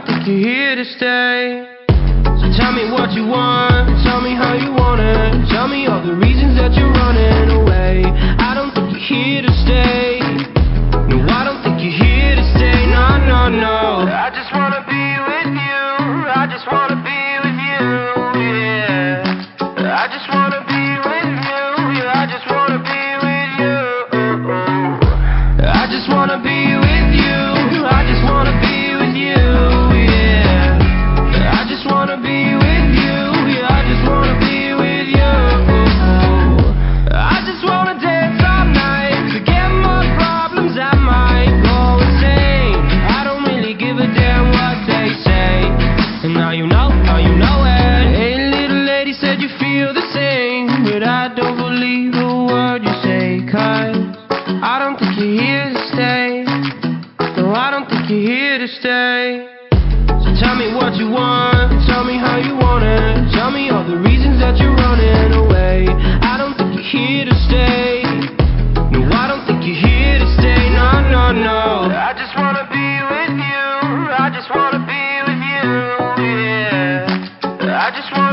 don't think you're here to stay. So tell me what you want, tell me how you want it. Tell me all the reasons that you're running away. I don't think you're here to stay. No, I don't think you're here to stay. No, no, no. I just wanna be with you. I just wanna be with you, yeah. I just wanna be with you. Yeah, I just wanna be with you. I just wanna be with you. I just wanna be with you, yeah. I just wanna be with you. Yeah, I just wanna be with you. I just wanna dance all night, forget my problems, I might go insane. I don't really give a damn what they say. And now you know it. Hey, little lady said you feel the same, but I don't believe a word you say, 'cause I don't think you're here to stay. No, I don't think you're here to stay. So tell me what you want, tell me how you want it. Tell me all the reasons that you're running away. I don't think you're here to stay. No, I don't think you're here to stay. No, no, no. I just wanna be with you. I just wanna be with you, yeah. I just wanna